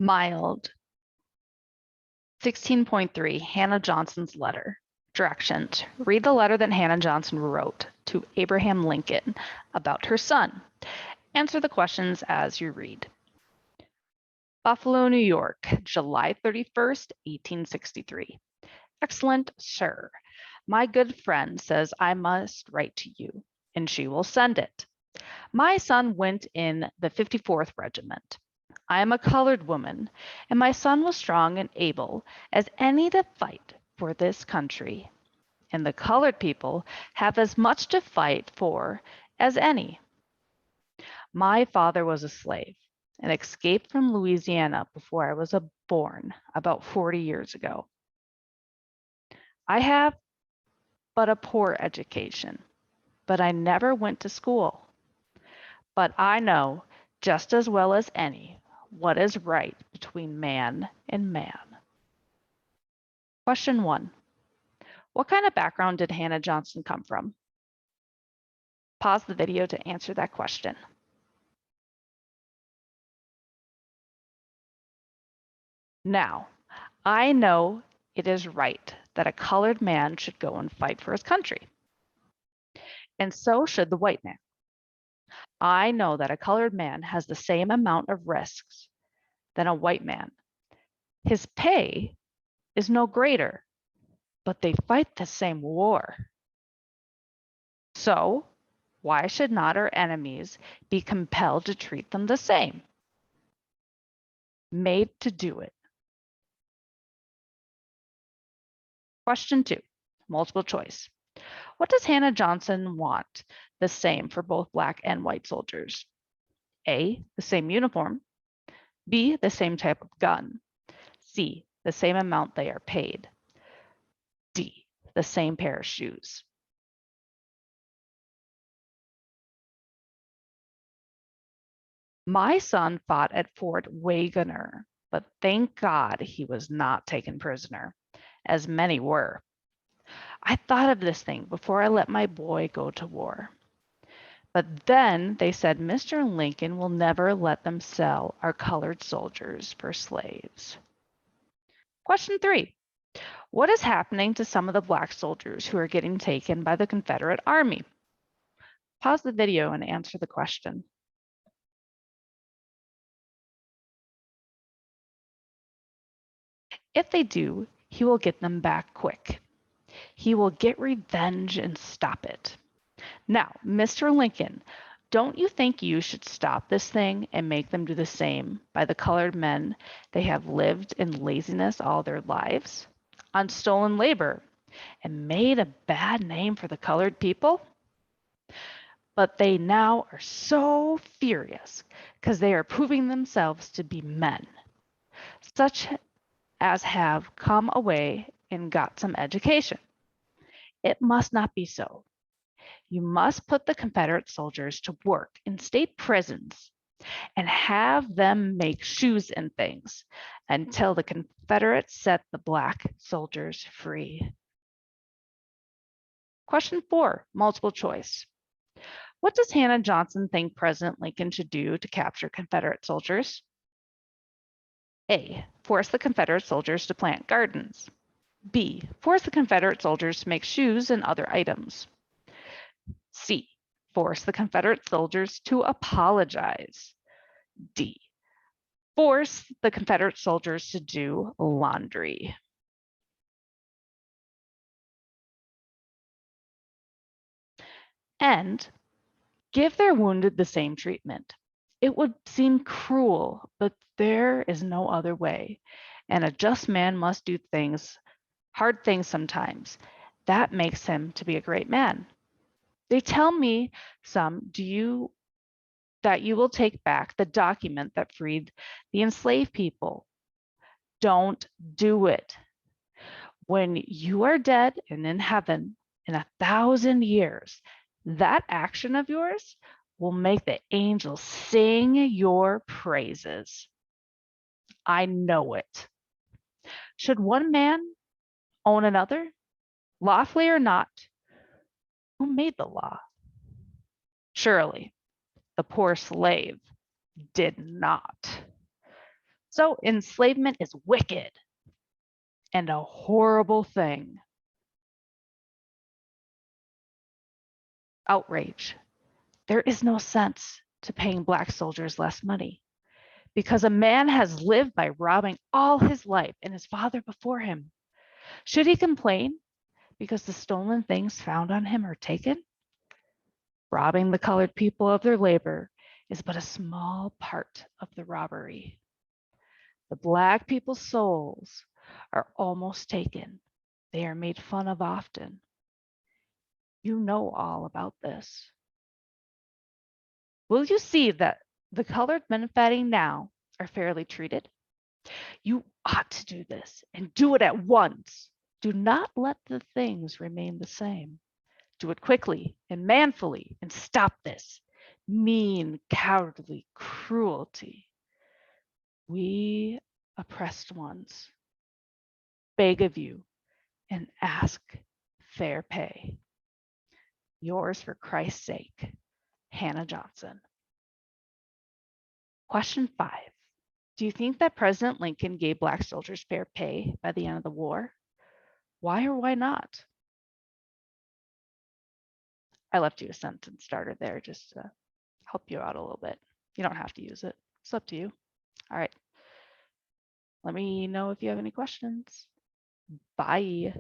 Mild. 16.3, Hannah Johnson's letter. Directions. Read the letter that Hannah Johnson wrote to Abraham Lincoln about her son. Answer the questions as you read. Buffalo, New York, July 31st, 1863. Excellent, sir. My good friend says I must write to you, and she will send it. My son went in the 54th Regiment. I am a colored woman, and my son was strong and able as any to fight for this country. And the colored people have as much to fight for as any. My father was a slave and escaped from Louisiana before I was born, about 40 years ago. I have but a poor education, but I never went to school. But I know just as well as any what is right between man and man. Question 1. What kind of background did Hannah Johnson come from? Pause the video to answer that question. Now, I know it is right that a colored man should go and fight for his country. And so should the white man. I know that a colored man has the same amount of risks than a white man. His pay is no greater, but they fight the same war. So, why should not our enemies be compelled to treat them the same? Made to do it. Question 2, multiple choice. What does Hannah Johnson want the same for both black and white soldiers? A, the same uniform. B, the same type of gun. C, the same amount they are paid. D, the same pair of shoes. My son fought at Fort Wagner, but thank God he was not taken prisoner, as many were. I thought of this thing before I let my boy go to war. But then they said Mr. Lincoln will never let them sell our colored soldiers for slaves. Question 3. What is happening to some of the black soldiers who are getting taken by the Confederate Army? Pause the video and answer the question. If they do, he will get them back quick. He will get revenge and stop it. Now, Mr. Lincoln, don't you think you should stop this thing and make them do the same by the colored men they have lived in laziness all their lives, on stolen labor, and made a bad name for the colored people? But they now are so furious because they are proving themselves to be men, such as have come away and got some education. It must not be so. You must put the Confederate soldiers to work in state prisons and have them make shoes and things until the Confederates set the black soldiers free. Question 4, multiple choice. What does Hannah Johnson think President Lincoln should do to capture Confederate soldiers? A, force the Confederate soldiers to plant gardens. B, force the Confederate soldiers to make shoes and other items. C, force the Confederate soldiers to apologize. D, force the Confederate soldiers to do laundry. And give their wounded the same treatment. It would seem cruel, but there is no other way. And a just man must do hard things sometimes. That makes him to be a great man. They tell me that you will take back the document that freed the enslaved people. Don't do it. When you are dead and in heaven in 1,000 years, that action of yours will make the angels sing your praises. I know it. Should one man own another, lawfully or not? Who made the law? Surely the poor slave did not. So enslavement is wicked and a horrible thing. Outrage. There is no sense to paying Black soldiers less money because a man has lived by robbing all his life and his father before him. Should he complain because the stolen things found on him are taken? Robbing the colored people of their labor is but a small part of the robbery. The Black people's souls are almost taken. They are made fun of often. You know all about this. Will you see that the colored men fighting now are fairly treated? You ought to do this and do it at once. Do not let the things remain the same. Do it quickly and manfully and stop this mean, cowardly cruelty. We oppressed ones beg of you and ask fair pay. Yours for Christ's sake, Hannah Johnson. Question 5. Do you think that President Lincoln gave Black soldiers fair pay by the end of the war? Why or why not? I left you a sentence starter there just to help you out a little bit. You don't have to use it. It's up to you. All right. Let me know if you have any questions. Bye.